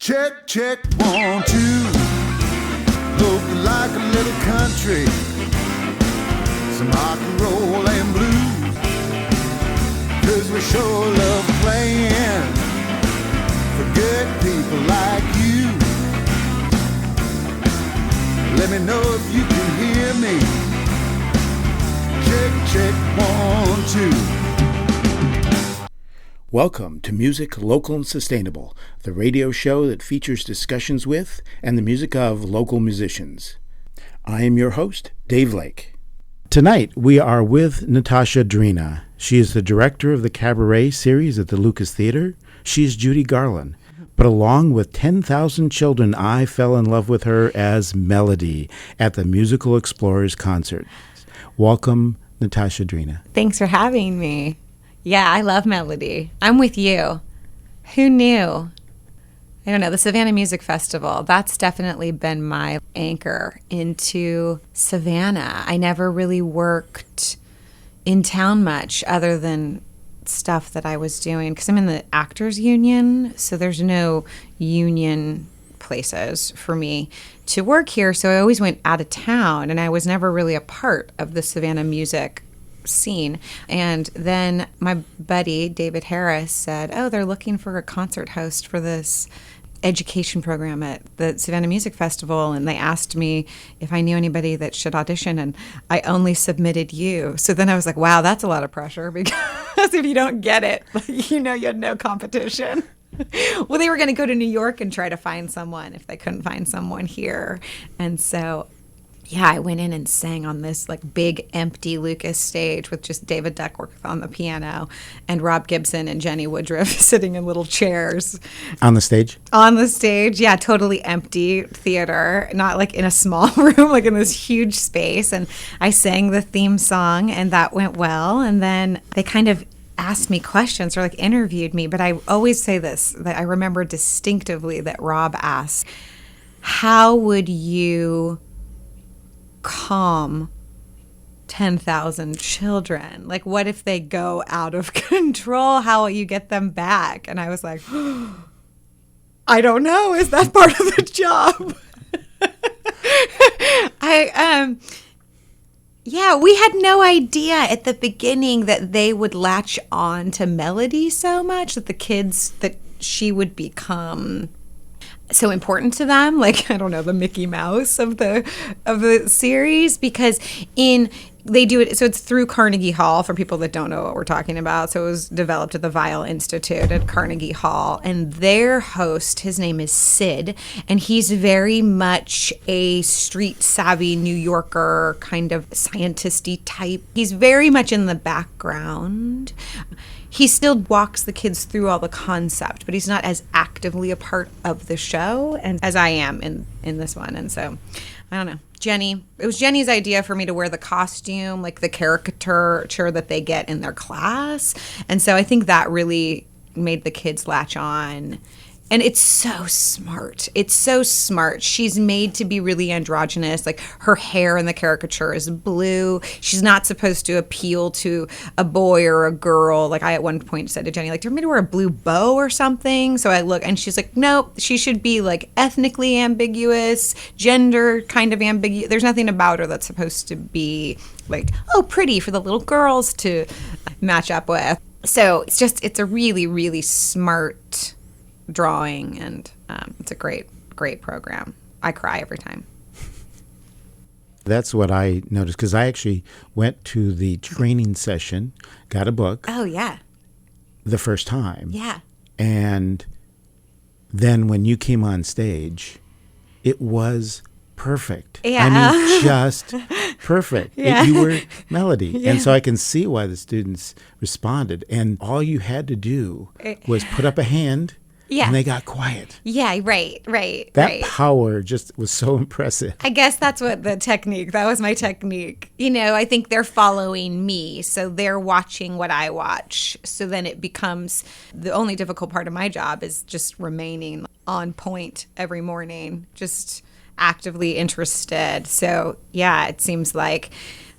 Check, check, 1, 2. Hope you like a little country, some rock and roll and blues, 'cause we sure love playing for good people like you. Let me know if you can hear me. Check, check, 1, 2. Welcome to Music Local and Sustainable, the radio show that features discussions with and the music of local musicians. I am your host, Dave Lake. Tonight we are with Natasha Drena. She is the director of the Cabaret series at the Lucas Theater. She is Judy Garland. But along with 10,000 children, I fell in love with her as Melody at the Musical Explorers concert. Welcome, Natasha Drena. Thanks for having me. Yeah, I love Melody. I'm with you. Who knew? I don't know, the Savannah Music Festival, that's definitely been my anchor into Savannah. I never really worked in town much other than stuff that I was doing, because I'm in the Actors Union, so there's no union places for me to work here, so I always went out of town, and I was never really a part of the Savannah music scene. And then my buddy David Harris said, oh, they're looking for a concert host for this education program at the Savannah Music Festival, and they asked me if I knew anybody that should audition, and I only submitted you. So then I was like, wow, that's a lot of pressure, because if you don't get it, you know, you had no competition. Well, they were going to go to New York and try to find someone if they couldn't find someone here. And so yeah, I went in and sang on this like big empty Lucas stage with just David Duckworth on the piano and Rob Gibson and Jenny Woodruff sitting in little chairs. On the stage? On the stage, yeah, totally empty theater, not like in a small room, like in this huge space. And I sang the theme song, and that went well. And then they kind of asked me questions or like interviewed me, but I always say this, that I remember distinctively that Rob asked, how would you calm 10,000 children? Like, what if they go out of control? How will you get them back? And I was like, I don't know. Is that part of the job? Yeah, we had no idea at the beginning that they would latch on to Melody so much, that the kids, that she would become so important to them, like, I don't know, the Mickey Mouse of the series, because they do it, so it's through Carnegie Hall, for people that don't know what we're talking about. So it was developed at the Weill Institute at Carnegie Hall, and their host, his name is Sid, and he's very much a street savvy New Yorker kind of scientist-y type. He's very much in the background. He still walks the kids through all the concept, but he's not as actively a part of the show and as I am in this one. And so, I don't know. It was Jenny's idea for me to wear the costume, like the caricature that they get in their class. And so I think that really made the kids latch on. And it's so smart. It's so smart. She's made to be really androgynous. Like, her hair in the caricature is blue. She's not supposed to appeal to a boy or a girl. Like, I at one point said to Jenny, like, do you want me to wear a blue bow or something? So I look, and she's like, nope, she should be like ethnically ambiguous, gender kind of ambiguous. There's nothing about her that's supposed to be like, oh, pretty for the little girls to match up with. So it's a really, really smart drawing, and it's a great program. I cry every time. That's what I noticed, because I actually went to the training session, got a book. Oh, yeah. The first time. Yeah. And then when you came on stage, it was perfect. Yeah. I mean, just perfect. Yeah. You were Melody. Yeah. And so I can see why the students responded. And all you had to do was put up a hand. Yeah. And they got quiet. Yeah, right. That power just was so impressive. I guess that's what that was my technique. You know, I think they're following me, so they're watching what I watch. So then it becomes, the only difficult part of my job is just remaining on point every morning, just actively interested. So yeah, it seems like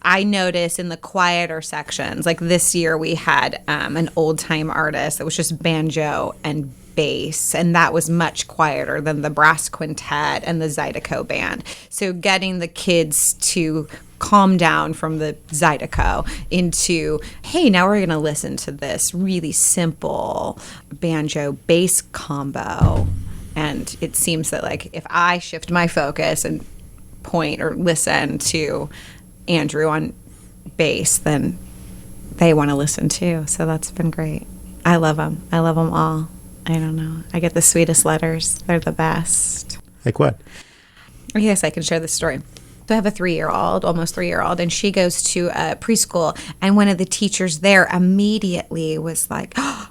I notice in the quieter sections, like this year we had an old time artist that was just banjo and bass, and that was much quieter than the brass quintet and the Zydeco band. So getting the kids to calm down from the Zydeco into, hey, now we're going to listen to this really simple banjo bass combo. And it seems that, like, if I shift my focus and point or listen to Andrew on bass, then they want to listen too. So that's been great. I love them. I love them all. I don't know. I get the sweetest letters. They're the best. Like what? Yes, I can share this story. So I have a 3-year-old, almost 3-year-old, and she goes to a preschool, and one of the teachers there immediately was like, "Oh,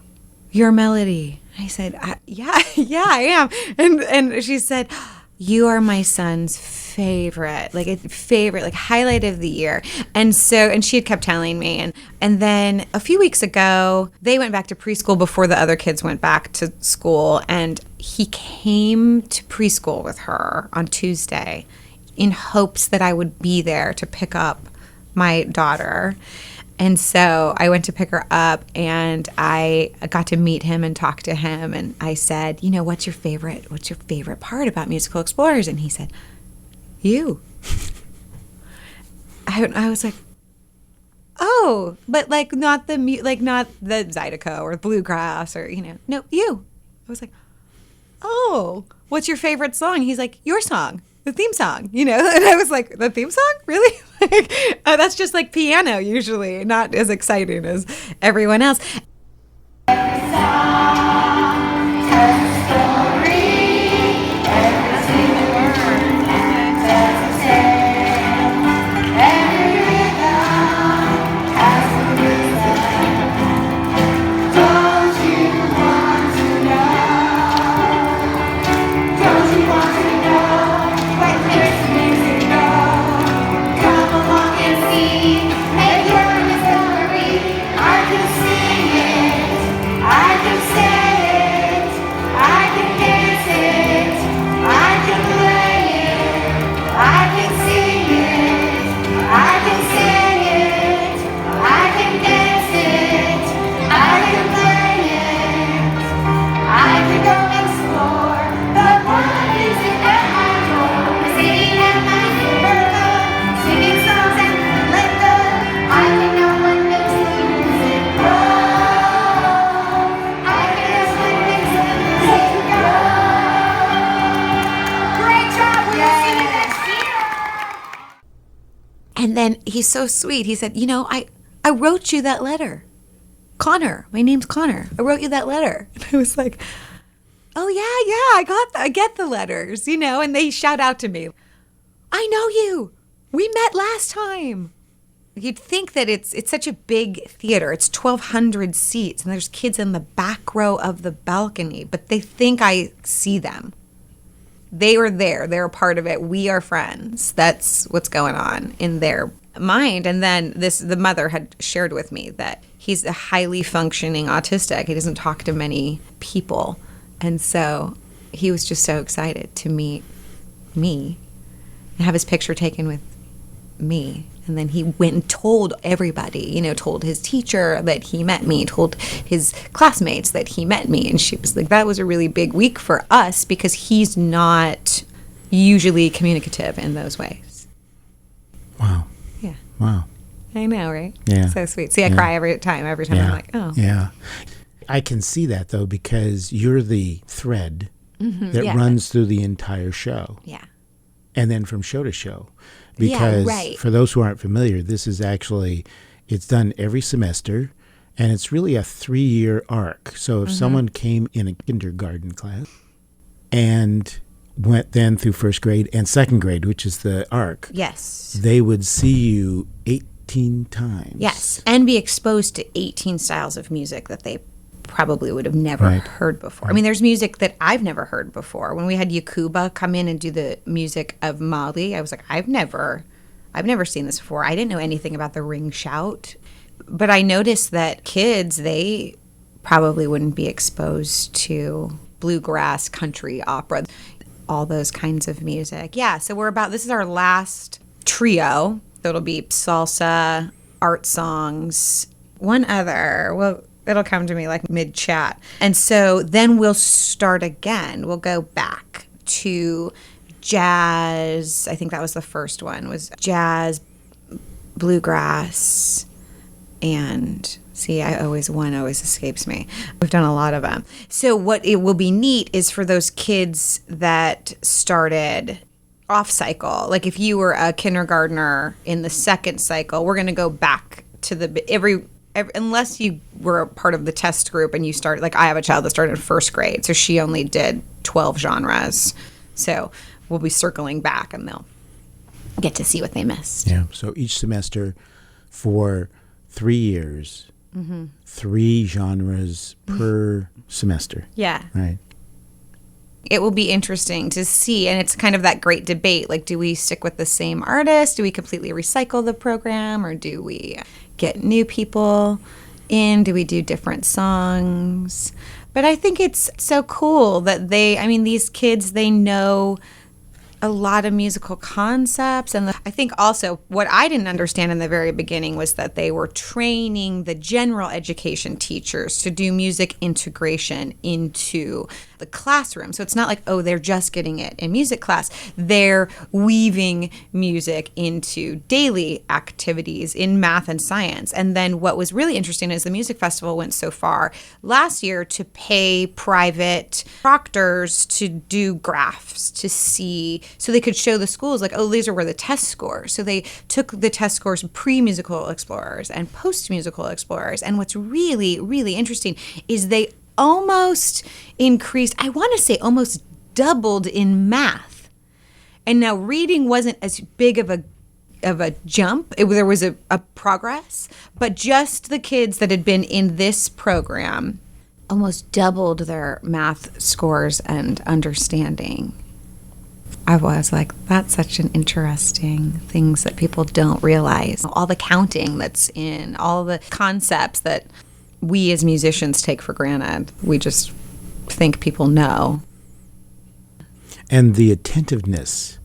you're Melody." I said, yeah, I am. And she said, "You are my son's favorite, like highlight of the year." And she had kept telling me. And then a few weeks ago, they went back to preschool before the other kids went back to school. And he came to preschool with her on Tuesday in hopes that I would be there to pick up my daughter. And so I went to pick her up, and I got to meet him and talk to him. And I said, what's your favorite part about Musical Explorers? And he said, you. I was like, oh, but like not the Zydeco or bluegrass or, no, you. I was like, oh, what's your favorite song? He's like, your song. The theme song, and I was like, the theme song? Really? That's just like piano usually, not as exciting as everyone else. Every song tells a story, every single word tells a tale, every rhythm has a reason. Don't you want to know? Don't you want to know? And then he's so sweet. He said, I wrote you that letter. Connor. My name's Connor. I wrote you that letter. And I was like, oh, yeah, I get the letters, and they shout out to me. I know you. We met last time. You'd think that it's such a big theater. It's 1,200 seats, and there's kids in the back row of the balcony, but they think I see them. They were there. They're a part of it. We are friends. That's what's going on in their mind. And then the mother had shared with me that he's a highly functioning autistic. He doesn't talk to many people. And so he was just so excited to meet me and have his picture taken with me. And then he went and told everybody, told his teacher that he met me, told his classmates that he met me. And she was like, that was a really big week for us because he's not usually communicative in those ways. Wow. Yeah. Wow. I know, right? Yeah. So sweet. See, I cry every time. Yeah. I'm like, oh. Yeah. I can see that, though, because you're the thread that runs through the entire show. Yeah. And then from show to show. Because for those who aren't familiar, this is actually, it's done every semester, and it's really a 3-year arc. So if someone came in a kindergarten class and went then through first grade and second grade, which is the arc, yes, they would see you 18 times. Yes, and be exposed to 18 styles of music that they probably would have never heard before. I mean, there's music that I've never heard before. When we had Yakuba come in and do the music of Mali, I was like, I've never seen this before. I didn't know anything about the ring shout. But I noticed that kids, they probably wouldn't be exposed to bluegrass, country, opera, all those kinds of music. Yeah, so this is our last trio. So it'll be salsa, art songs, one other. Well, It'll come to me like mid-chat. And so then we'll start again. We'll go back to jazz. I think that was the first one, was jazz, bluegrass, and see, one always escapes me. We've done a lot of them. So what it will be neat is for those kids that started off cycle, like if you were a kindergartner in the second cycle, we're going to go back to the unless you were a part of the test group and you start, like I have a child that started in first grade, so she only did 12 genres. So we'll be circling back and they'll get to see what they missed. Yeah. So each semester for 3 years, 3 genres per semester. Yeah. Right. It will be interesting to see, and it's kind of that great debate, like, do we stick with the same artist? Do we completely recycle the program, or do we get new people in? Do we do different songs? But I think it's so cool that these kids, they know a lot of musical concepts. And I think also what I didn't understand in the very beginning was that they were training the general education teachers to do music integration into the classroom. So it's not like, oh, they're just getting it in music class. They're weaving music into daily activities in math and science. And then what was really interesting is the music festival went so far last year to pay private proctors to do graphs to see, so they could show the schools like, oh, these are where the test scores. So they took the test scores pre-musical explorers and post-musical explorers. And what's really, really interesting is they almost increased, I want to say almost doubled in math. And now reading wasn't as big of a jump. There was a progress, but just the kids that had been in this program almost doubled their math scores and understanding. I was like, that's such an interesting things that people don't realize. All the counting that's in, all the concepts that we as musicians take for granted. We just think people know. And the attentiveness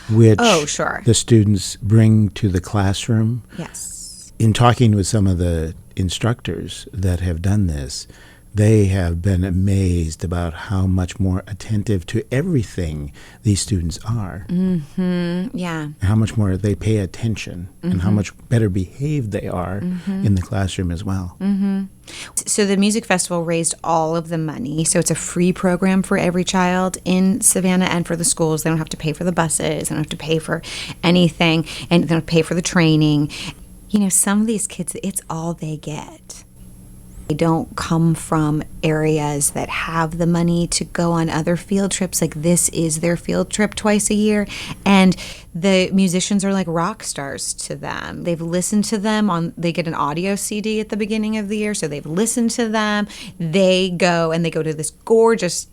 which the students bring to the classroom. Yes. In talking with some of the instructors that have done this, they have been amazed about how much more attentive to everything these students are. Mm-hmm. Yeah. And how much more they pay attention and how much better behaved they are in the classroom as well. Mm-hmm. So the music festival raised all of the money. So it's a free program for every child in Savannah and for the schools. They don't have to pay for the buses. They don't have to pay for anything. And they don't have to pay for the training. You know, some of these kids, it's all they get. They don't come from areas that have the money to go on other field trips. Like this is their field trip twice a year. And the musicians are like rock stars to them. They've listened to them they get an audio CD at the beginning of the year. So they've listened to them. They go to this gorgeous,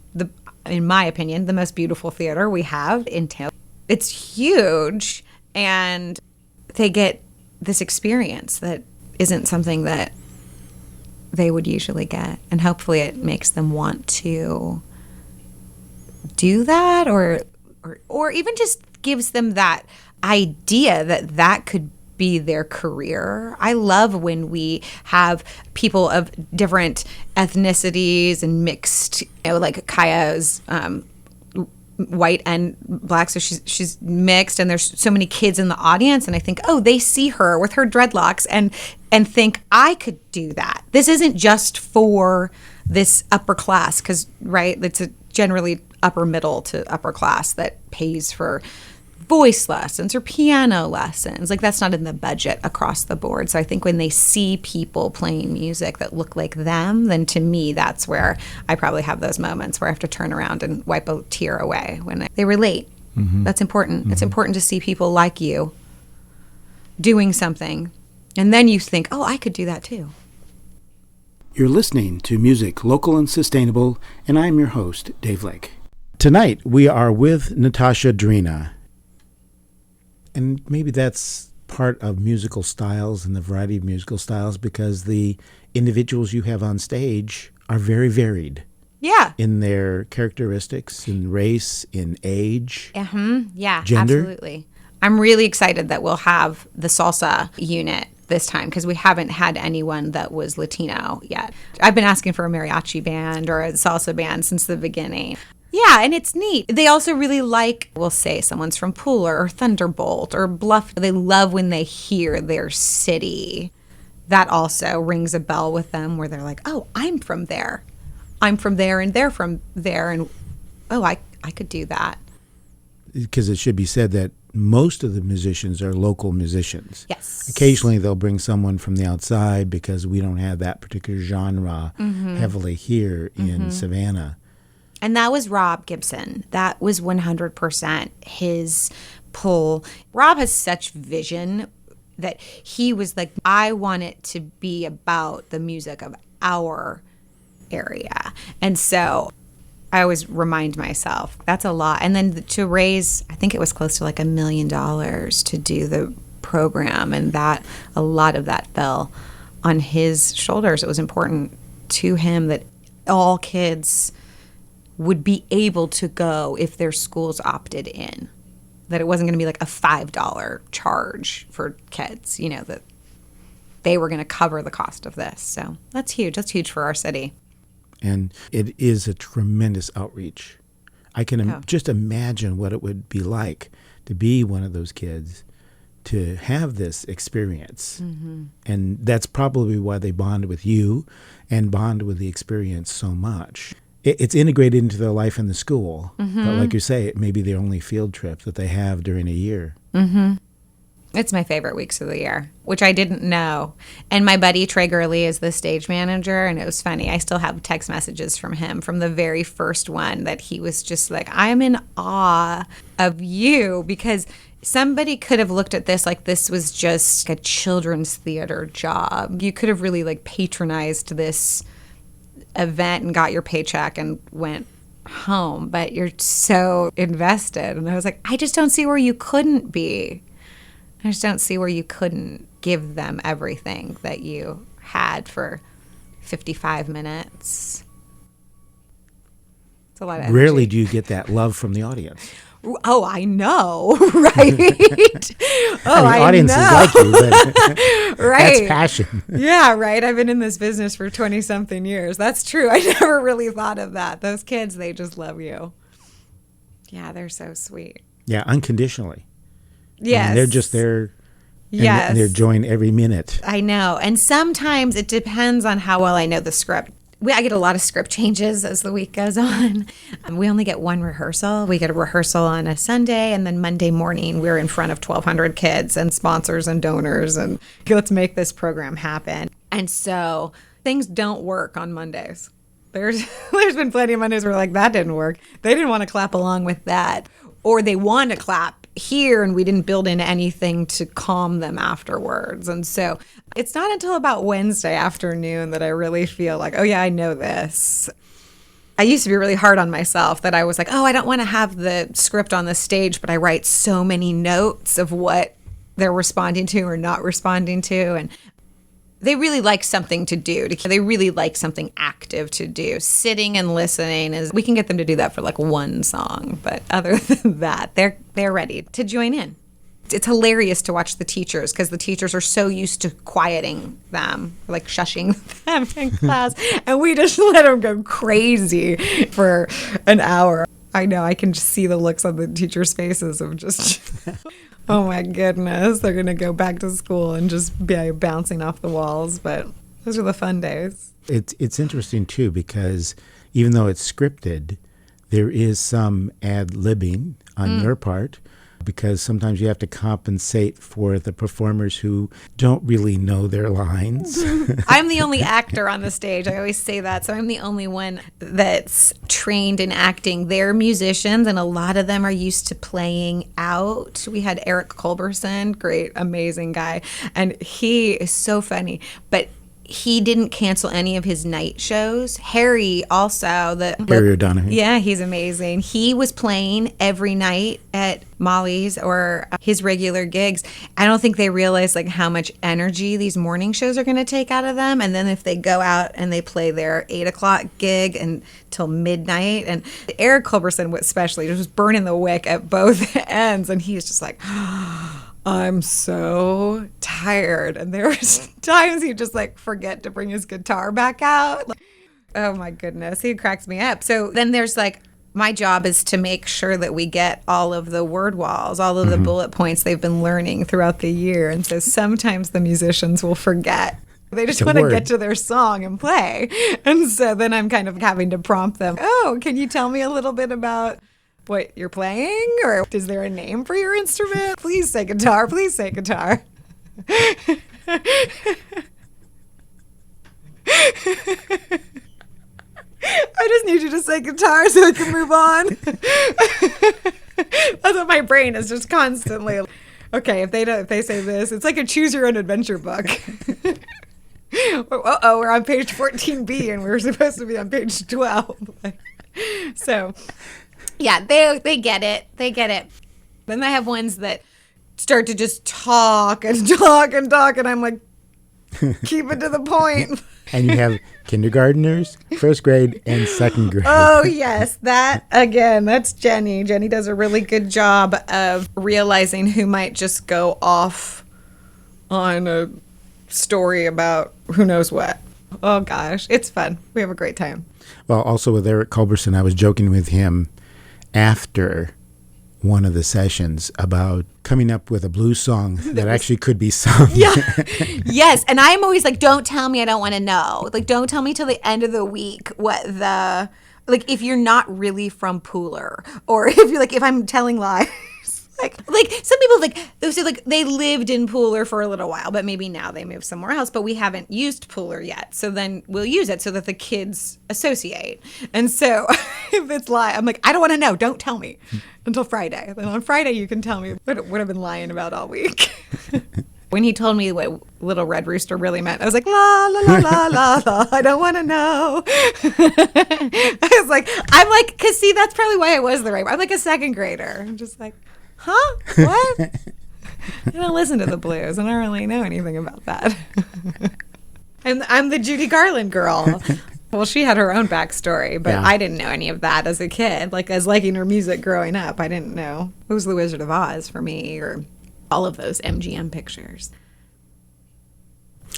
in my opinion, the most beautiful theater we have in town. It's huge. And they get this experience that isn't something that they would usually get, and hopefully it makes them want to do that, or even just gives them that idea that could be their career. I love when we have people of different ethnicities and mixed, like Kaya's white and black, so she's mixed, and there's so many kids in the audience, and I think, oh, they see her with her dreadlocks and think I could do that. This isn't just for this upper class, because it's a generally upper middle to upper class that pays for voice lessons or piano lessons. Like that's not in the budget across the board. So I think when they see people playing music that look like them, then to me, that's where I probably have those moments where I have to turn around and wipe a tear away when they relate. Mm-hmm. That's important. Mm-hmm. It's important to see people like you doing something. And then you think, oh, I could do that too. You're listening to Music Local and Sustainable, and I'm your host, Dave Lake. Tonight, we are with Natasha Drena. And maybe that's part of musical styles and the variety of musical styles, because the individuals you have on stage are very varied. Yeah. In their characteristics, in race, in age. Yeah, gender. Absolutely. I'm really excited that we'll have the salsa unit this time because we haven't had anyone that was Latino yet. I've been asking for a mariachi band or a salsa band since the beginning. Yeah, and it's neat. They also really like, we'll say someone's from Pooler or Thunderbolt or Bluff. They love when they hear their city. That also rings a bell with them where they're like, oh, I'm from there. I'm from there and they're from there. And, oh, I could do that. Because it should be said that most of the musicians are local musicians. Yes. Occasionally they'll bring someone from the outside because we don't have that particular genre heavily here in Savannah. And that was Rob Gibson. That was 100% his pull. Rob has such vision that he was like, I want it to be about the music of our area. And so I always remind myself, that's a lot. And then to raise, I think it was close to like $1 million to do the program. And that a lot of that fell on his shoulders. It was important to him that all kids would be able to go if their schools opted in. That it wasn't going to be like a $5 charge for kids, that they were going to cover the cost of this. So that's huge. That's huge for our city. And it is a tremendous outreach. I can just imagine what it would be like to be one of those kids, to have this experience. And that's probably why they bond with you and bond with the experience so much. It's integrated into their life in the school. But like you say, it may be the only field trip that they have during a year. It's my favorite weeks of the year, which I didn't know. And my buddy Trey Gurley is the stage manager, and it was funny. I still have text messages from him from the very first one that he was just like, I'm in awe of you, because somebody could have looked at this like this was just a children's theater job. You could have really like patronized this event and got your paycheck and went home, but you're so invested. And I was like, I just don't see where you couldn't be. I just don't see where you couldn't give them everything that you had for 55 minutes. It's a lot of energy. Rarely do you get that love from the audience. Oh, I know, right? Audiences like you, but right. That's passion. Yeah, right. I've been in this business for 20-something years. That's true. I never really thought of that. Those kids, they just love you. Yeah, they're so sweet. Yeah, unconditionally. Yes. I mean, they're just there. Yes. And they're enjoying every minute. I know. And sometimes it depends on how well I know the script. I get a lot of script changes as the week goes on. We only get one rehearsal. We get a rehearsal on a Sunday, and then Monday morning we're in front of 1,200 kids and sponsors and donors, and let's make this program happen. And so things don't work on Mondays. There's been plenty of Mondays where like, that didn't work. They didn't want to clap along with that. Or they want to clap here and we didn't build in anything to calm them afterwards. And so it's not until about Wednesday afternoon that I really feel like, oh yeah, I know this. I used to be really hard on myself that I was like, oh, I don't want to have the script on the stage, but I write so many notes of what they're responding to or not responding to. And they really like something to do. They really like something active to do. Sitting and listening we can get them to do that for like one song, but other than that, they're ready to join in. It's hilarious to watch the teachers because the teachers are so used to quieting them, like shushing them in class, and we just let them go crazy for an hour. I know, I can just see the looks on the teachers' faces of just, oh my goodness, they're going to go back to school and just be bouncing off the walls. But those are the fun days. It's interesting, too, because even though it's scripted, there is some ad-libbing on your part, because sometimes you have to compensate for the performers who don't really know their lines. I'm the only actor on the stage. I always say that. So I'm the only one that's trained in acting. They're musicians, and a lot of them are used to playing out. We had Eric Culberson, great, amazing guy. And he is so funny. But he didn't cancel any of his night shows. Harry also. Harry O'Donoghue. Yeah, he's amazing. He was playing every night at Molly's or his regular gigs. I don't think they realize like how much energy these morning shows are going to take out of them. And then if they go out and they play their 8 o'clock gig until midnight. And Eric Culberson especially just was burning the wick at both ends. And he's just like, I'm so tired. And there was times he'd just like forget to bring his guitar back out. Like, oh my goodness, he cracks me up. So then there's like, my job is to make sure that we get all of the word walls, all of the bullet points they've been learning throughout the year. And so sometimes the musicians will forget. They just want to get to their song and play. And so then I'm kind of having to prompt them. Oh, can you tell me a little bit about what you're playing? Or is there a name for your instrument? Please say guitar. Please say guitar. I just need you to say guitar so I can move on. That's what my brain is just constantly. Okay, if they say this, it's like a choose your own adventure book. We're on page 14B and we're supposed to be on page 12. So, yeah, they get it. They get it. Then I have ones that start to just talk and talk and talk, and I'm like, keep it to the point. And you have kindergartners, first grade, and second grade. Oh, yes. That, again, that's Jenny. Jenny does a really good job of realizing who might just go off on a story about who knows what. Oh, gosh. It's fun. We have a great time. Well, also with Eric Culberson, I was joking with him after one of the sessions about coming up with a blues song that actually could be sung. Yeah. Yes. And I'm always like, don't tell me, I don't want to know. Like, don't tell me till the end of the week what the, like, if you're not really from Pooler, or if you're like, if I'm telling lies. Like some people they say like they lived in Pooler for a little while, but maybe now they moved somewhere else, but we haven't used Pooler yet. So then we'll use it so that the kids associate. And so if it's lie, I'm like, I don't want to know. Don't tell me until Friday. Then on Friday you can tell me what I've been lying about all week. When he told me what Little Red Rooster really meant, I was like, la, la, la, la, la, la, I don't want to know. I was like, because see, that's probably why I was the right one. I'm like a second grader. I'm just like, huh? What? I don't listen to the blues. I don't really know anything about that. And I'm the Judy Garland girl. Well, she had her own backstory, but yeah. I didn't know any of that as a kid. Like, as liking her music growing up, I didn't know. It was The Wizard of Oz for me, or all of those MGM pictures.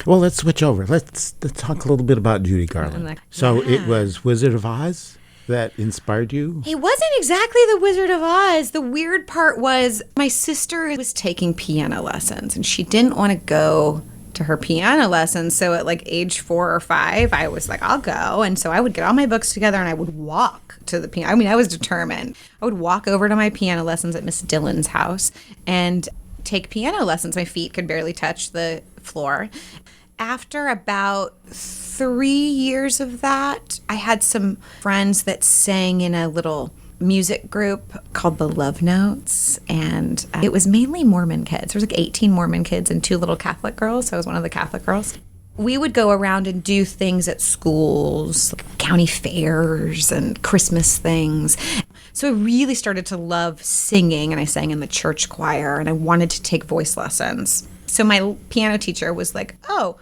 Well, let's switch over. Let's talk a little bit about Judy Garland. Like, so it was Wizard of Oz that inspired you? It wasn't exactly The Wizard of Oz. The weird part was my sister was taking piano lessons, and she didn't want to go to her piano lessons. So at like age 4 or 5, I was like, I'll go. And so I would get all my books together and I would walk to the piano. I mean, I was determined. I would walk over to my piano lessons at Miss Dillon's house and take piano lessons. My feet could barely touch the floor. After about 3 years of that, I had some friends that sang in a little music group called the Love Notes, and it was mainly Mormon kids. There was like 18 Mormon kids and 2 little Catholic girls, so I was one of the Catholic girls. We would go around and do things at schools, like county fairs and Christmas things. So I really started to love singing, and I sang in the church choir, and I wanted to take voice lessons. So my piano teacher was like, oh,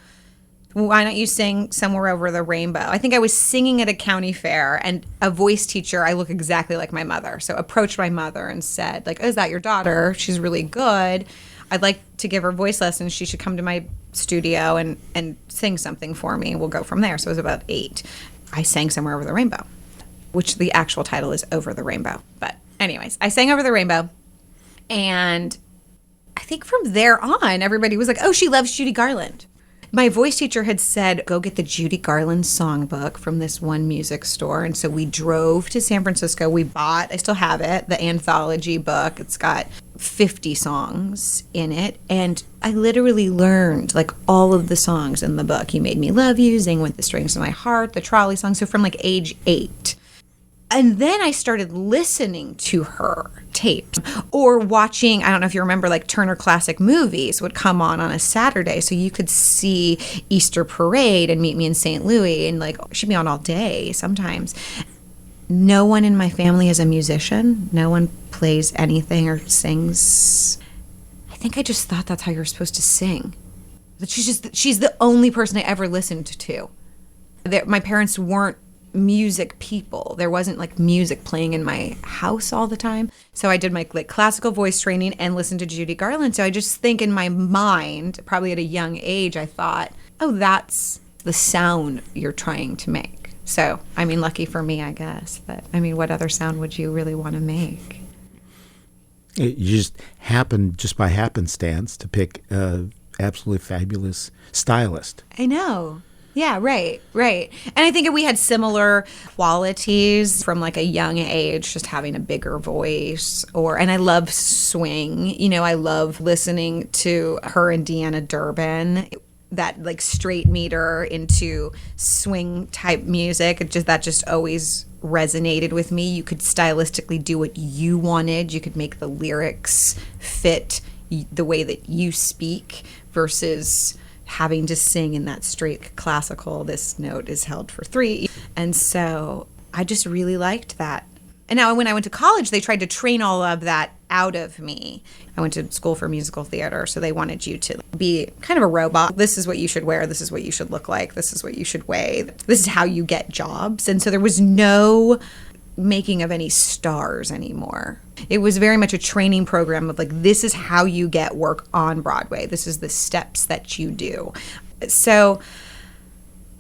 why don't you sing Somewhere Over the Rainbow? I think I was singing at a county fair, and a voice teacher, I look exactly like my mother. So approached my mother and said, like, oh, is that your daughter? She's really good. I'd like to give her voice lessons. She should come to my studio and sing something for me. We'll go from there. So I was about 8. I sang Somewhere Over the Rainbow, which the actual title is Over the Rainbow. But anyways, I sang Over the Rainbow, and I think from there on, everybody was like, oh, she loves Judy Garland. My voice teacher had said, go get the Judy Garland songbook from this one music store. And so we drove to San Francisco. We bought, I still have it, the anthology book. It's got 50 songs in it. And I literally learned like all of the songs in the book. You Made Me Love You, Zing With the Strings of My Heart, the trolley song. So from like age 8. And then I started listening to her tapes or watching, I don't know if you remember, like Turner Classic Movies would come on a Saturday. So you could see Easter Parade and Meet Me in St. Louis, and like she'd be on all day sometimes. No one in my family is a musician. No one plays anything or sings. I think I just thought that's how you're supposed to sing. But she's the only person I ever listened to. My parents weren't music people. There wasn't like music playing in my house all the time. So I did my like classical voice training and listened to Judy Garland. So I just think in my mind, probably at a young age, I thought, oh, that's the sound you're trying to make. So, I mean, lucky for me, I guess. But I mean, what other sound would you really want to make? You just happened, just by happenstance, to pick an absolutely fabulous stylist. I know. Yeah, right. And I think we had similar qualities from like a young age, just having a bigger voice. And I love swing. You know, I love listening to her and Deanna Durbin, that like straight meter into swing type music. That just always resonated with me. You could stylistically do what you wanted. You could make the lyrics fit the way that you speak versus having to sing in that straight classical, this note is held for 3. And so I just really liked that. And now when I went to college, they tried to train all of that out of me. I went to school for musical theater, so they wanted you to be kind of a robot. This is what you should wear. This is what you should look like. This is what you should weigh. This is how you get jobs. And so there was no making of any stars anymore. It was very much a training program of like, this is how you get work on Broadway. This is the steps that you do. So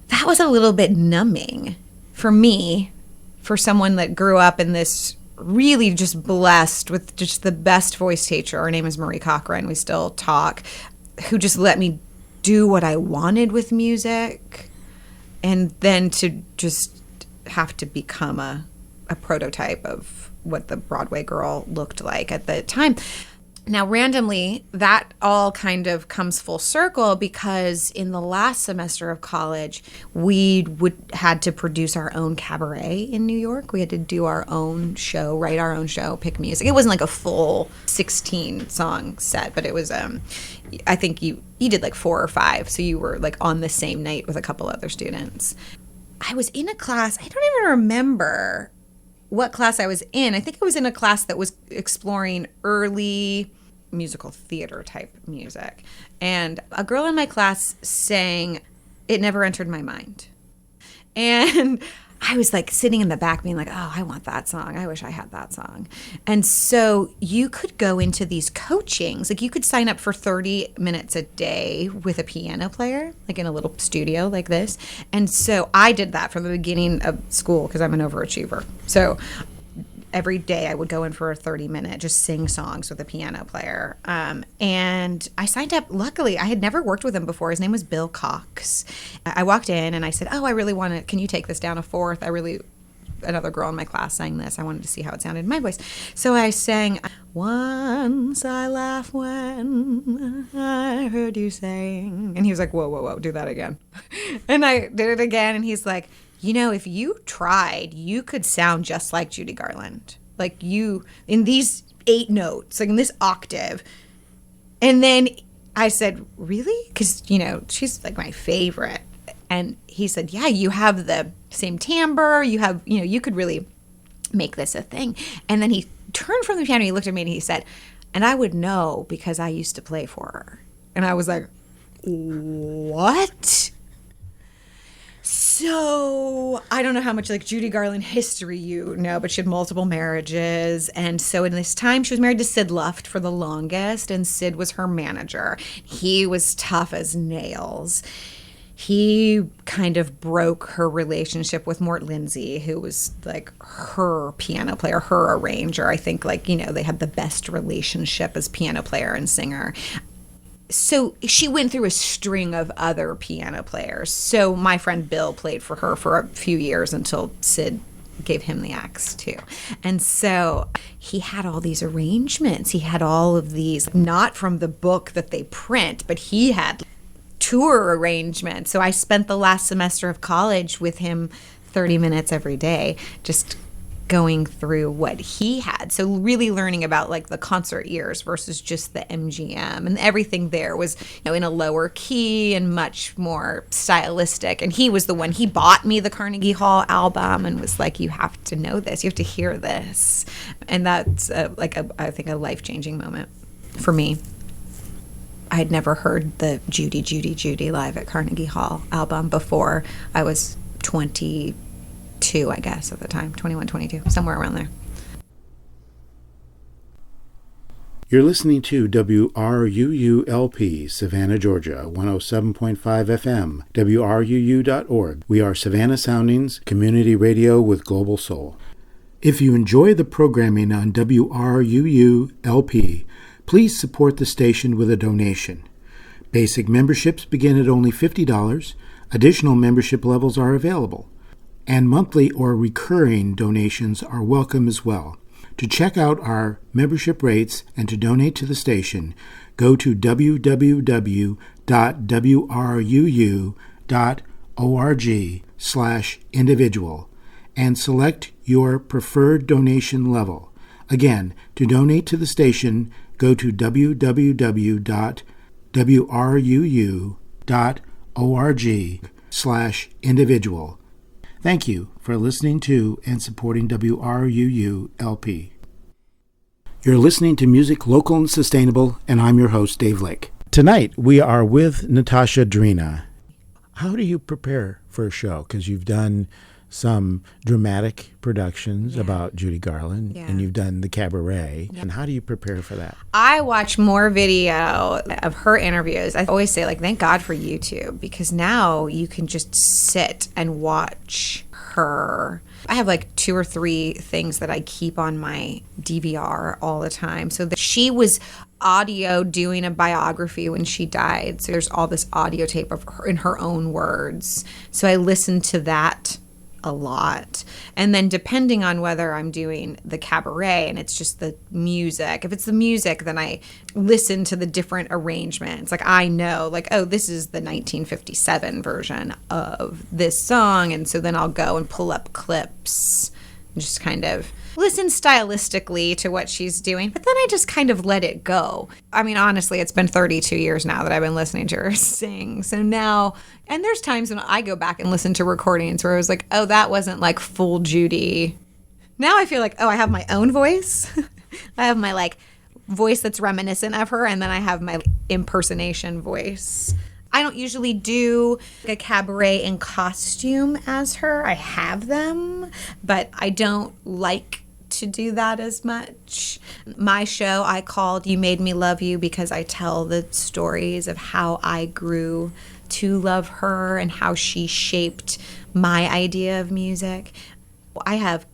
that was a little bit numbing for me, for someone that grew up in this really just blessed with just the best voice teacher. Her name is Marie Cochran. We still talk, who just let me do what I wanted with music, and then to just have to become a prototype of what the Broadway girl looked like at the time. Now, randomly, that all kind of comes full circle because in the last semester of college, we had to produce our own cabaret in New York. We had to do our own show, write our own show, pick music. It wasn't like a full 16-song set, but it was, I think you did like 4 or 5, so you were like on the same night with a couple other students. I was in a class, I don't even remember what class I was in. I think I was in a class that was exploring early musical theater type music. And a girl in my class sang It Never Entered My Mind. And I was like sitting in the back being like, oh, I want that song. I wish I had that song. And so you could go into these coachings. Like you could sign up for 30 minutes a day with a piano player, like in a little studio like this. And so I did that from the beginning of school because I'm an overachiever. So every day I would go in for a 30-minute, just sing songs with a piano player. And I signed up. Luckily, I had never worked with him before. His name was Bill Cox. I walked in and I said, oh, I really want to, can you take this down a fourth? Another girl in my class sang this. I wanted to see how it sounded in my voice. So I sang, once I laughed when I heard you sing. And he was like, whoa, do that again. And I did it again. And he's like, you know, if you tried, you could sound just like Judy Garland. Like you, in these 8 notes, like in this octave. And then I said, really? Because, you know, she's like my favorite. And he said, yeah, you have the same timbre. You have, you know, you could really make this a thing. And then he turned from the piano, he looked at me and he said, and I would know because I used to play for her. And I was like, what? So I don't know how much like Judy Garland history you know, but she had multiple marriages. And so in this time, she was married to Sid Luft for the longest, and Sid was her manager. He was tough as nails. He kind of broke her relationship with Mort Lindsay, who was like her piano player, her arranger. I think like, you know, they had the best relationship as piano player and singer. So she went through a string of other piano players. So my friend Bill played for her for a few years until Sid gave him the axe too. And so he had all these arrangements. He had all of these, not from the book that they print, but he had tour arrangements. So I spent the last semester of college with him 30 minutes every day, just going through what he had. So really learning about like the concert ears versus just the MGM, and everything there was, you know, in a lower key and much more stylistic. And he was the one, he bought me the Carnegie Hall album and was like, you have to know this, you have to hear this. And that's I think a life-changing moment for me. I had never heard the Judy live at Carnegie Hall album before I was 22 22, I guess, at the time. 21, 22, somewhere around there. You're listening to WRUU-LP, Savannah, Georgia, 107.5 FM, WRUU.org. We are Savannah Soundings, community radio with global soul. If you enjoy the programming on WRUU-LP, please support the station with a donation. Basic memberships begin at only $50. Additional membership levels are available, and monthly or recurring donations are welcome as well. To check out our membership rates and to donate to the station, go to www.wruu.org/individual and select your preferred donation level. Again, to donate to the station, go to www.wruu.org/individual. Thank you for listening to and supporting WRUU-LP. You're listening to music local and sustainable, and I'm your host, Dave Lake. Tonight, we are with Natasha Drena. How do you prepare for a show? Because you've done some dramatic productions about Judy Garland, and you've done the cabaret. And how do you prepare for that? I watch more video of her interviews. I always say, thank God for YouTube, because now you can just sit and watch her. I have 2 or 3 things that I keep on my DVR all the time. So she was audio doing a biography when she died. So there's all this audio tape of her in her own words. So I listen to that a lot. And then depending on whether I'm doing the cabaret and it's just the music, if it's the music, then I listen to the different arrangements. I know, oh, this is the 1957 version of this song. And so then I'll go and pull up clips and just kind of listen stylistically to what she's doing. But then I just kind of let it go. I mean, honestly, it's been 32 years now that I've been listening to her sing. So now, and there's times when I go back and listen to recordings where I was like, oh, that wasn't full Judy. Now I feel I have my own voice. I have my voice that's reminiscent of her, and then I have my impersonation voice. I don't usually do a cabaret in costume as her. I have them, but I don't like to do that as much. My show I called You Made Me Love You because I tell the stories of how I grew to love her and how she shaped my idea of music. I have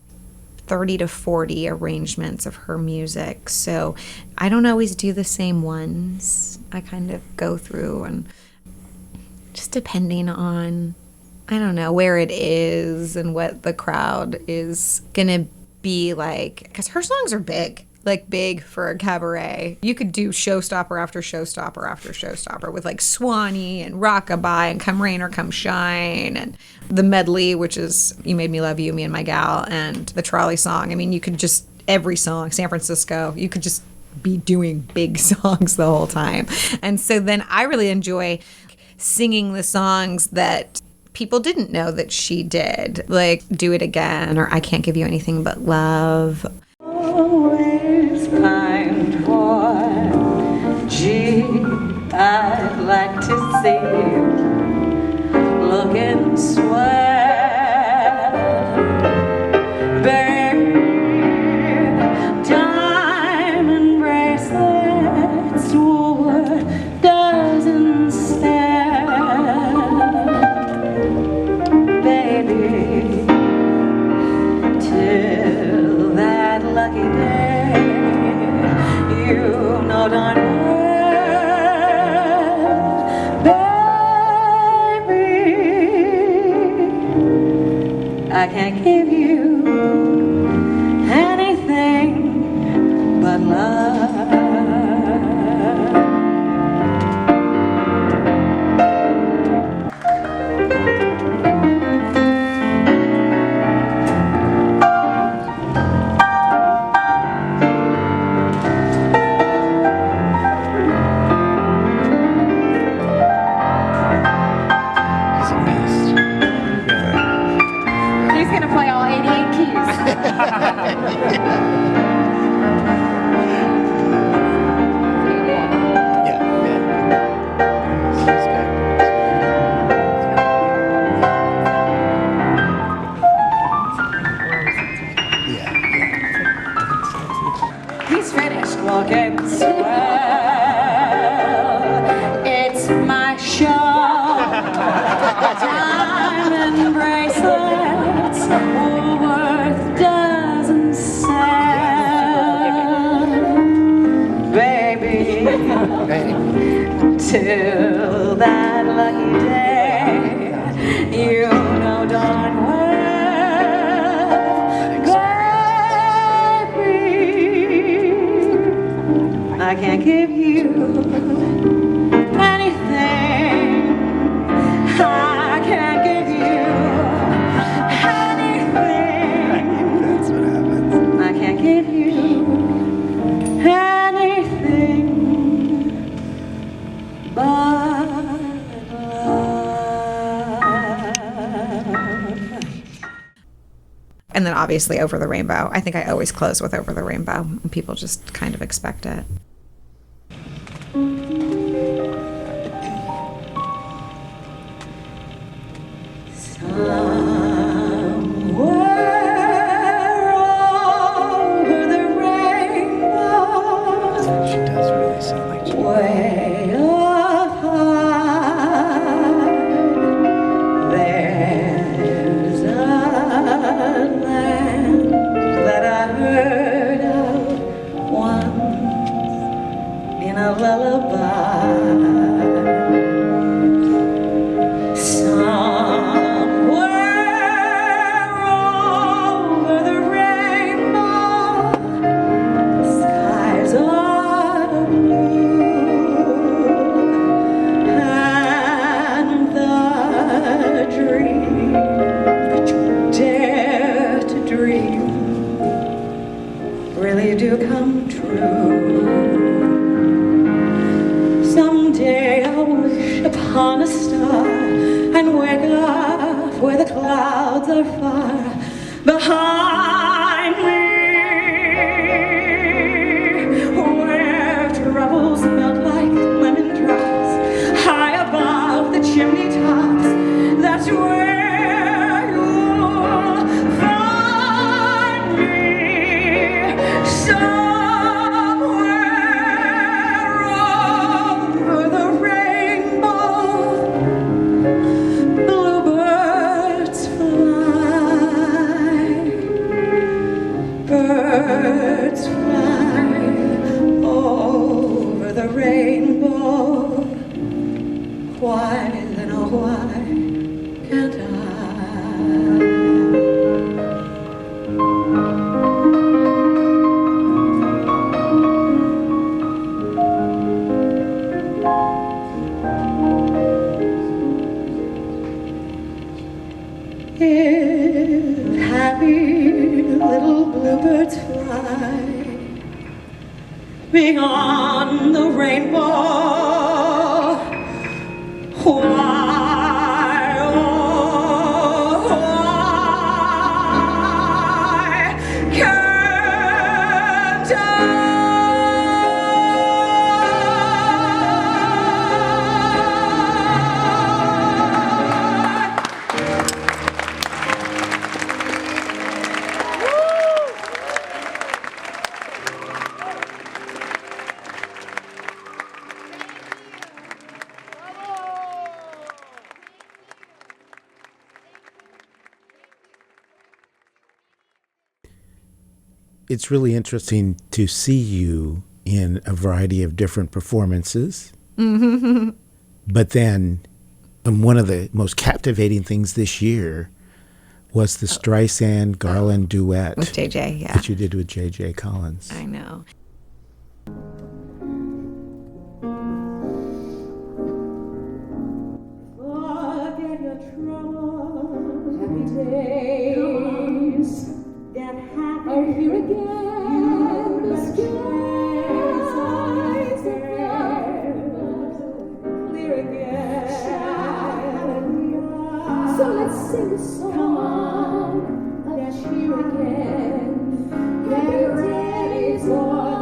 30 to 40 arrangements of her music, so I don't always do the same ones. I kind of go through and just depending on, I don't know, where it is and what the crowd is going to be like. Because her songs are big, big for a cabaret. You could do showstopper after showstopper after showstopper with Swanee and Rockabye and Come Rain or Come Shine and the medley, which is You Made Me Love You, Me and My Gal, and the trolley song. I mean, you could just, every song, San Francisco, you could just be doing big songs the whole time. And so then I really enjoy singing the songs that people didn't know that she did, Do It Again or I Can't Give You Anything But Love. Always kind for gee, I'd like to see you looking swell, babe. Diamond bracelets, wood doesn't baby, till that lucky day, you know darn well, baby, I can't give you anything but love. looking swell. It's my show. Diamond bracelets, Woolworth doesn't sell. Baby, till that lucky day, you know darn well, baby, I can't give you anything. I can't give you anything. That's what happens. I can't give you anything but love. And then obviously Over the Rainbow. I think I always close with Over the Rainbow, and people just kind of expect it. Somewhere over the rainbow, She does really sound like she. way up high, there's a land that I heard of once in a lullaby. Somewhere over the rainbow, skies are blue, and the dream that you dare to dream really do come true. Someday I'll wish upon a star and wake up where the clouds are far behind me, where troubles melt like lemon drops high above the chimney tops. That's where you'll find me. Somewhere over the rainbow, bluebirds fly, birds fly over the rainbow. Why then, oh why can't I? If happy little bluebirds fly beyond the rainbow, why, oh, why can't I? It's really interesting to see you in a variety of different performances. Mm-hmm. But then, one of the most captivating things this year was the Streisand Garland duet With JJ, yeah. that you did with JJ Collins. I know. Forget your troubles, happy days. Get happy. Are here again. The skies are clear again. So let's sing a song. That's here again. Get ready for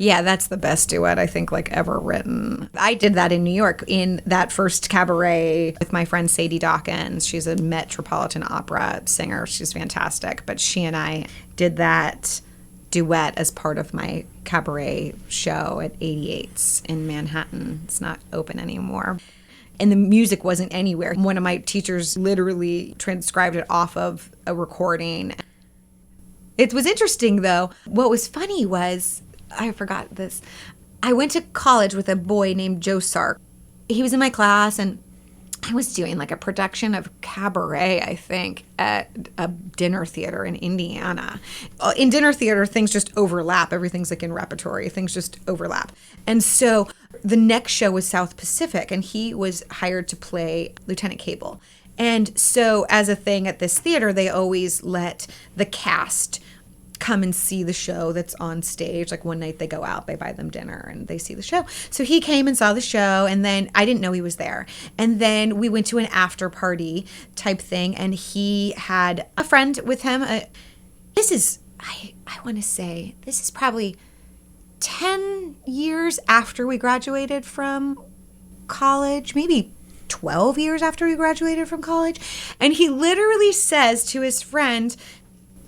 Yeah, that's the best duet I think like ever written. I did that in New York in that first cabaret with my friend Sadie Dawkins. She's a Metropolitan Opera singer. She's fantastic. But she and I did that duet as part of my cabaret show at 88's in Manhattan. It's not open anymore. And the music wasn't anywhere. One of my teachers literally transcribed it off of a recording. It was interesting, though. What was funny was, I forgot this. I went to college with a boy named Joe Sark. He was in my class, and I was doing like a production of Cabaret, I think, at a dinner theater in Indiana. In dinner theater, things just overlap. Everything's like in repertory. Things just overlap. And so the next show was South Pacific, and he was hired to play Lieutenant Cable. And so as a thing at this theater, they always let the cast come and see the show that's on stage. Like one night they go out, they buy them dinner, and they see the show. So he came and saw the show, and then I didn't know he was there. And then we went to an after party type thing, and he had a friend with him. This is, I want to say, this is probably 10 years after we graduated from college, maybe 12 years after we graduated from college. And he literally says to his friend,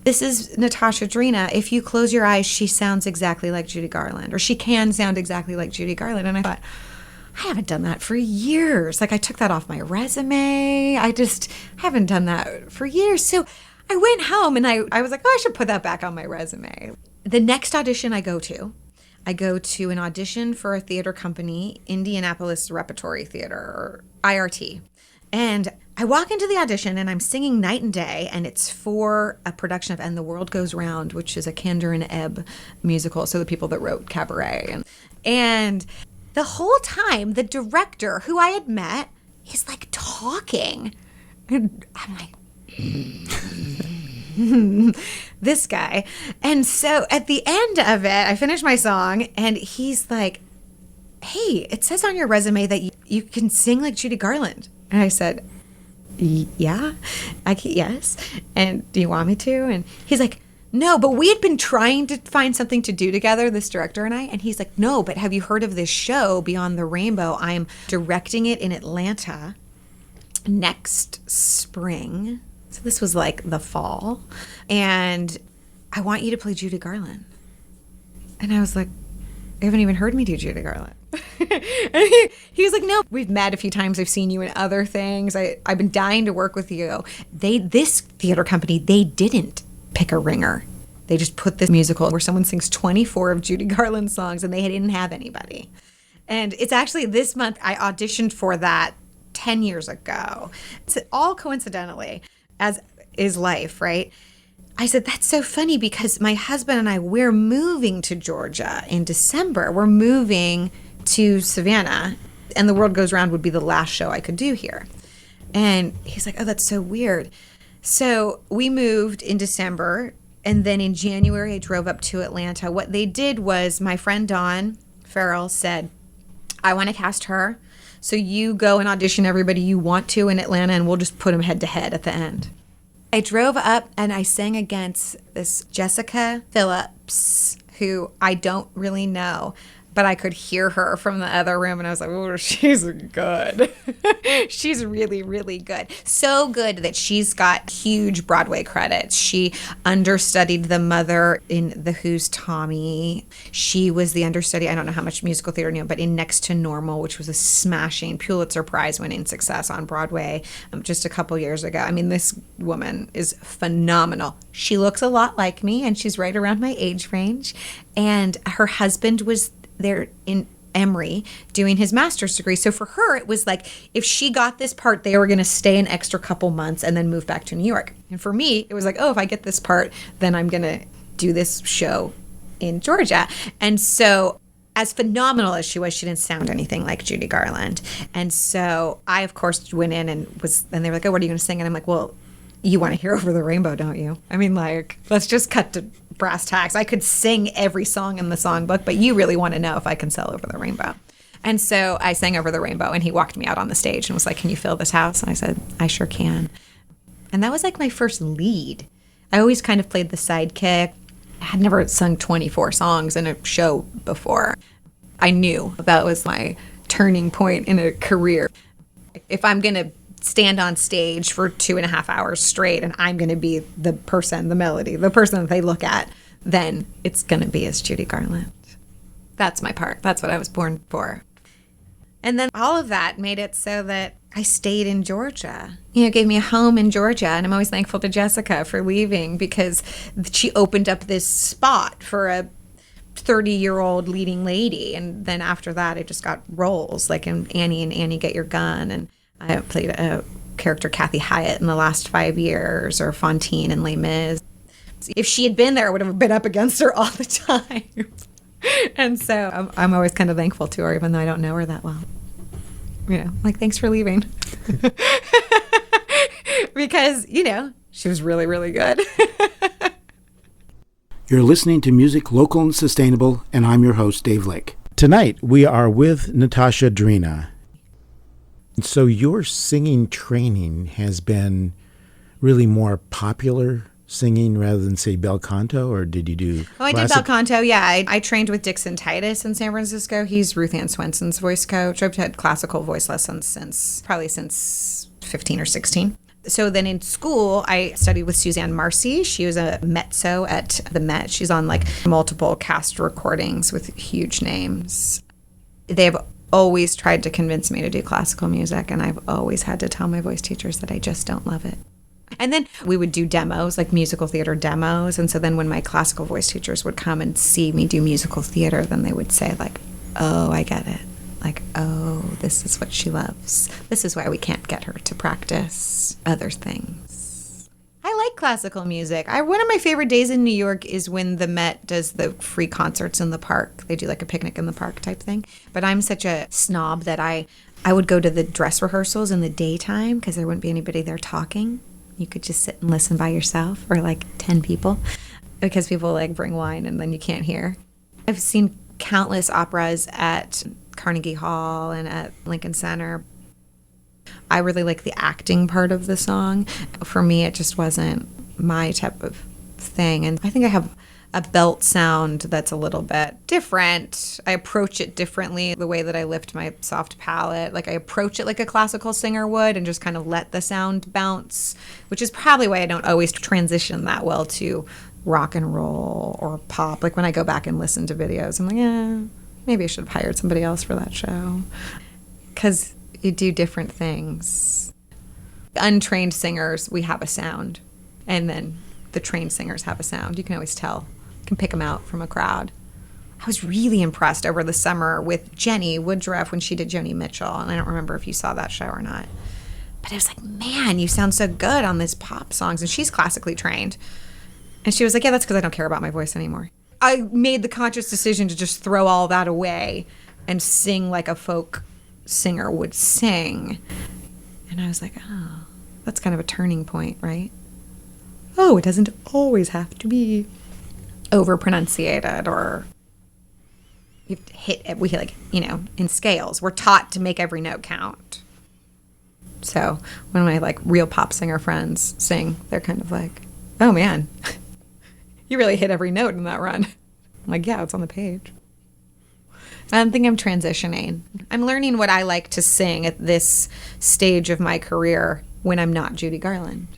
"This is Natasha Drena. If you close your eyes, she sounds exactly like Judy Garland, or she can sound exactly like Judy Garland." And I thought, I haven't done that for years. Like I took that off my resume. I haven't done that for years. So I went home and I was like, oh, I should put that back on my resume. The next audition I go to an audition for a theater company, Indianapolis Repertory Theater, or IRT. And I walk into the audition and I'm singing Night and Day, and it's for a production of And the World Goes Round, which is a Kander and Ebb musical. So the people that wrote Cabaret. And the whole time, the director, who I had met, is like talking. And I'm like, this guy. And so at the end of it, I finished my song, and he's like, "Hey, it says on your resume that you can sing like Judy Garland." And I said, "Yeah, yes. And do you want me to?" And he's like, "No, but we had been trying to find something to do together, this director and I." And he's like, "No, but have you heard of this show, Beyond the Rainbow? I'm directing it in Atlanta next spring." So this was like the fall. "And I want you to play Judy Garland." And I was like, "You haven't even heard me do Judy Garland." And he was like, "No, we've met a few times. I've seen you in other things. I've been dying to work with you." This theater company, they didn't pick a ringer. They just put this musical where someone sings 24 of Judy Garland songs, and they didn't have anybody. And it's actually this month I auditioned for that 10 years ago. It's all coincidentally, as is life, right? I said, that's so funny because my husband and I, we're moving to Georgia in December. We're moving to Savannah, and The World Goes Round would be the last show I could do here. And he's like, "Oh, that's so weird." So we moved in December, and then in January I drove up to Atlanta. What they did was my friend Dawn Farrell said, "I want to cast her, so you go and audition everybody you want to in Atlanta, and we'll just put them head to head at the end." I drove up and I sang against this Jessica Phillips, who I don't really know, but I could hear her from the other room, and I was like, "Oh, she's good." She's really, really good. So good that she's got huge Broadway credits. She understudied the mother in The Who's Tommy. She was the understudy, I don't know how much musical theater you know, but in Next to Normal, which was a smashing Pulitzer Prize winning success on Broadway just a couple years ago. I mean, this woman is phenomenal. She looks a lot like me, and she's right around my age range. And her husband was there in Emory doing his master's degree. So for her, it was like, if she got this part, they were going to stay an extra couple months and then move back to New York. And for me, it was like, oh, if I get this part, then I'm going to do this show in Georgia. And so as phenomenal as she was, she didn't sound anything like Judy Garland. And so I, of course, went in and they were like, "Oh, what are you going to sing?" And I'm like, "Well, you want to hear Over the Rainbow, don't you? I mean, like, let's just cut to brass tacks. I could sing every song in the songbook, but you really want to know if I can sell Over the Rainbow." And so I sang Over the Rainbow, and he walked me out on the stage and was like, "Can you fill this house?" And I said, "I sure can." And that was like my first lead. I always kind of played the sidekick. I had never sung 24 songs in a show before. I knew that was my turning point in a career. If I'm going to stand on stage for 2.5 hours straight and I'm going to be the person, the melody, the person that they look at, then it's going to be as Judy Garland. That's my part. That's what I was born for. And then all of that made it so that I stayed in Georgia. Gave me a home in Georgia. And I'm always thankful to Jessica for leaving because she opened up this spot for a 30-year-old leading lady. And then after that, I just got roles like in Annie and Annie Get Your Gun. And I played a character, Kathy Hyatt, in the last 5 years, or Fontaine in Les Mis. If she had been there, I would have been up against her all the time. And so I'm always kind of thankful to her, even though I don't know her that well. Like, thanks for leaving. Because, she was really, really good. You're listening to Music Local and Sustainable, and I'm your host, Dave Lake. Tonight, we are with Natasha Drena. So your singing training has been really more popular singing rather than, say, bel canto, or did you do I did bel canto, yeah. I trained with Dixon Titus in San Francisco. He's Ruth Ann Swenson's voice coach. I've had classical voice lessons since 15 or 16. So then in school, I studied with Suzanne Marcy. She was a mezzo at the Met. She's on like multiple cast recordings with huge names. They've always tried to convince me to do classical music, and I've always had to tell my voice teachers that I just don't love it. And then we would do demos, like musical theater demos. And so then when my classical voice teachers would come and see me do musical theater, then they would say like, oh, I get it. Like, oh, this is what she loves. This is why we can't get her to practice other things. I like classical music. One of my favorite days in New York is when the Met does the free concerts in the park. They do like a picnic in the park type thing. But I'm such a snob that I would go to the dress rehearsals in the daytime because there wouldn't be anybody there talking. You could just sit and listen by yourself, or like 10 people, because people like bring wine and then you can't hear. I've seen countless operas at Carnegie Hall and at Lincoln Center. I really like the acting part of the song. For me, it just wasn't my type of thing. And I think I have a belt sound that's a little bit different. I approach it differently, the way that I lift my soft palate. Like I approach it like a classical singer would and just kind of let the sound bounce, which is probably why I don't always transition that well to rock and roll or pop. Like when I go back and listen to videos, I'm like, maybe I should have hired somebody else for that show. Because you do different things. Untrained singers, we have a sound. And then the trained singers have a sound. You can always tell. You can pick them out from a crowd. I was really impressed over the summer with Jenny Woodruff when she did Joni Mitchell. And I don't remember if you saw that show or not. But I was like, man, you sound so good on these pop songs. And she's classically trained. And she was like, yeah, that's because I don't care about my voice anymore. I made the conscious decision to just throw all that away and sing like a folk singer would sing. And I was like, oh, that's kind of a turning point, right? Oh, it doesn't always have to be over-pronunciated or you have to hit, in scales. We're taught to make every note count. So when my real pop singer friends sing, they're kind of like, oh man, you really hit every note in that run. I'm like, yeah, it's on the page. I think I'm transitioning. I'm learning what I like to sing at this stage of my career when I'm not Judy Garland.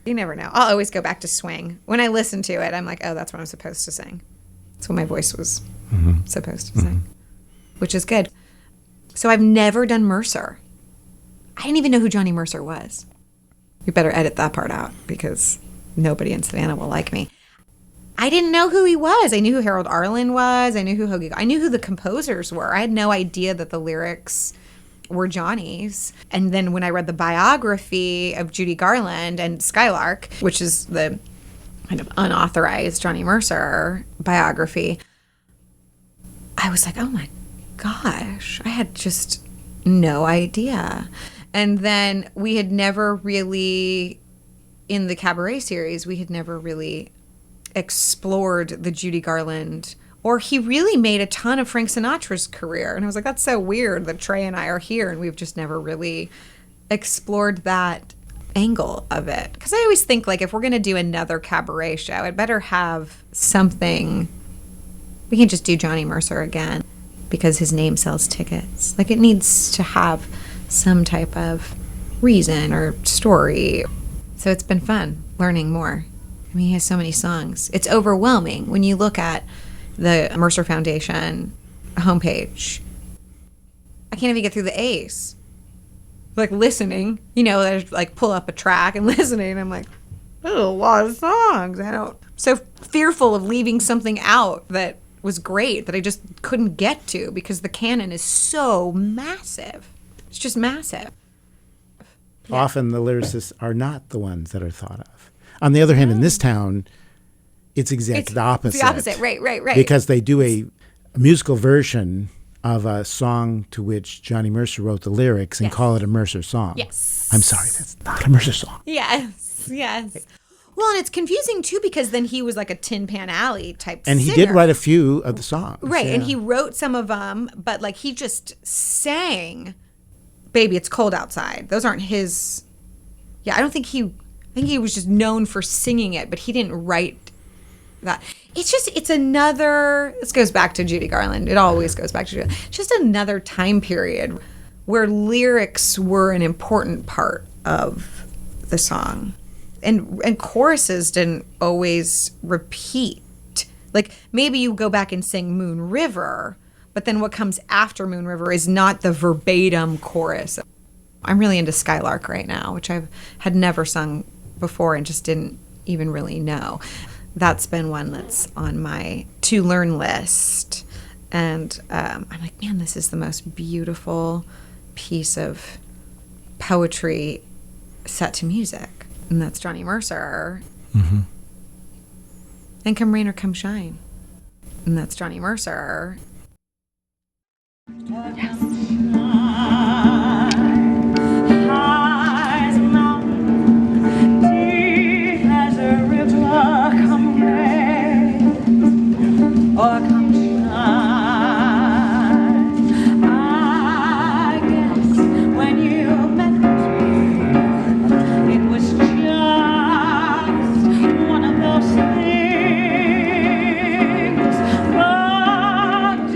You never know. I'll always go back to swing. When I listen to it, I'm like, oh, that's what I'm supposed to sing. That's what my voice was supposed to sing, which is good. So I've never done Mercer. I didn't even know who Johnny Mercer was. You better edit that part out because nobody in Savannah will like me. I didn't know who he was. I knew who Harold Arlen was. I knew who the composers were. I had no idea that the lyrics were Johnny's. And then when I read the biography of Judy Garland and Skylark, which is the kind of unauthorized Johnny Mercer biography, I was like, oh my gosh, I had just no idea. And then we had never really, in the Cabaret series, we had never really explored the Judy Garland, or he really made a ton of Frank Sinatra's career. And I was like, that's so weird that Trey and I are here and we've just never really explored that. angle of it. Because I always think, like, if we're going to do another cabaret show, it better have something. We can't just do Johnny Mercer again because his name sells tickets. Like, it needs to have some type of reason or story. So it's been fun learning more. I mean, he has so many songs. It's overwhelming when you look at the Mercer Foundation homepage. I can't even get through the A's. Like, listening, there's like pull up a track and listening. I'm like, oh, a lot of songs. So fearful of leaving something out that was great that I just couldn't get to because the canon is so massive. It's just massive. Yeah. Often the lyricists are not the ones that are thought of. On the other hand, in this town, it's exactly the opposite. The opposite, right. Because they do a musical version of a song to which Johnny Mercer wrote the lyrics and call it a Mercer song. Yes. I'm sorry, that's not a Mercer song. Yes. Well, and it's confusing, too, because then he was like a Tin Pan Alley type And singer. he did write a few of the songs. Right, yeah. and he wrote some of them, but like he just sang Baby, It's Cold Outside. Those aren't his. Yeah, I think he was just known for singing it, but he didn't write that. It's another, this goes back to Judy Garland. It always goes back to Judy. Just another time period where lyrics were an important part of the song. And choruses didn't always repeat. Like, maybe you go back and sing Moon River, but then what comes after Moon River is not the verbatim chorus. I'm really into Skylark right now, which I had never sung before and just didn't even really know. That's been one that's on my to-learn list. And I'm like, man, this is the most beautiful piece of poetry set to music. And that's Johnny Mercer. Mm-hmm. And Come Rain or Come Shine. And that's Johnny Mercer. Yes. High as a mountain, deep as a river, come rain or come shine. I guess when you met me, it was just one of those things. But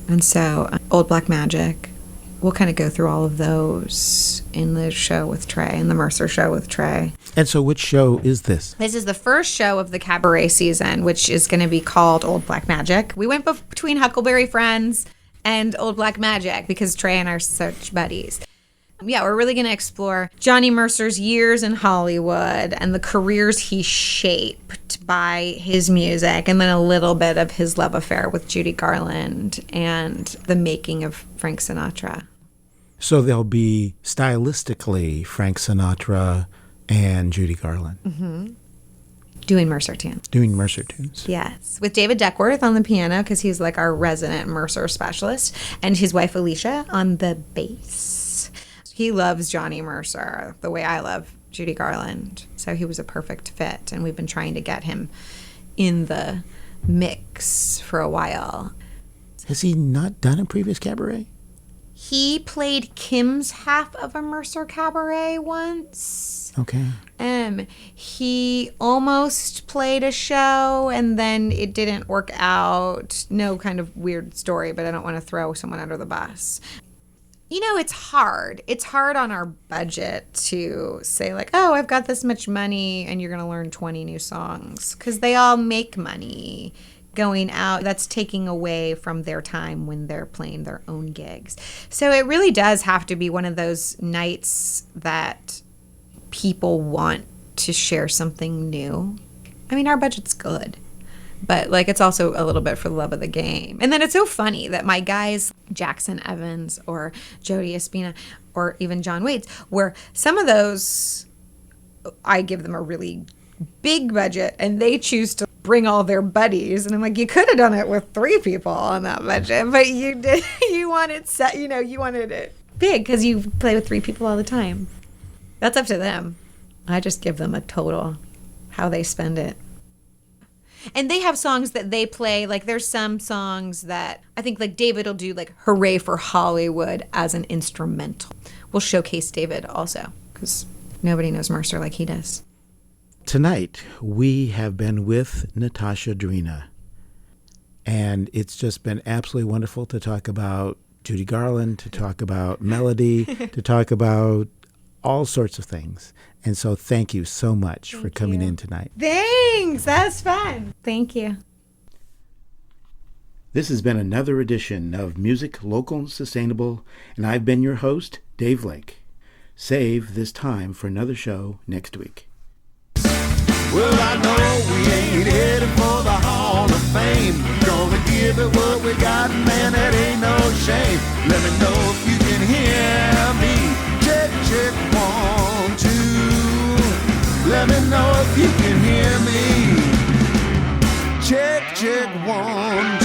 And so Old Black Magic, we'll kind of go through all of those in the show with Trey, in the Mercer show with Trey. And so which show is this? This is the first show of the cabaret season, which is going to be called Old Black Magic. We went between Huckleberry Friends and Old Black Magic because Trey and I are such buddies. Yeah, we're really going to explore Johnny Mercer's years in Hollywood and the careers he shaped by his music, and then a little bit of his love affair with Judy Garland and the making of Frank Sinatra. So they'll be stylistically Frank Sinatra and Judy Garland. Mm-hmm. Doing Mercer tunes. Doing Mercer tunes. Yes. With David Duckworth on the piano because he's like our resident Mercer specialist, and his wife Alicia on the bass. He loves Johnny Mercer the way I love Judy Garland. So he was a perfect fit, and we've been trying to get him in the mix for a while. Has he not done a previous cabaret? He played Kim's half of a Mercer cabaret once. Okay. He almost played a show and then it didn't work out. No, kind of weird story, but I don't want to throw someone under the bus. You know, it's hard. It's hard on our budget to say like, oh, I've got this much money and you're going to learn 20 new songs, because they all make money going out. That's taking away from their time when they're playing their own gigs. So it really does have to be one of those nights that people want to share something new. I mean, our budget's good, but like it's also a little bit for the love of the game. And then it's so funny that my guys, Jackson Evans or Jody Espina or even John Waits, where some of those, I give them a really big budget and they choose to bring all their buddies, and I'm like, you could have done it with 3 people on that budget, but you did. You wanted you wanted it big because you play with 3 people all the time. That's up to them. I just give them a total, how they spend it. And they have songs that they play. Like there's some songs that I think like David will do like Hooray for Hollywood as an instrumental. We'll showcase David also because nobody knows Mercer like he does. Tonight, we have been with Natasha Drena, and it's just been absolutely wonderful to talk about Judy Garland, to talk about melody, to talk about all sorts of things. And so thank you so much for coming in tonight. Thanks. That's fun. Thank you. This has been another edition of Music Local and Sustainable, and I've been your host, Dave Lake. Save this time for another show next week. Well, I know we ain't headed for the Hall of Fame. Gonna give it what we got, man, that ain't no shame. Let me know if you can hear me. Check, check, 1, 2. Let me know if you can hear me. Check, check, 1, 2.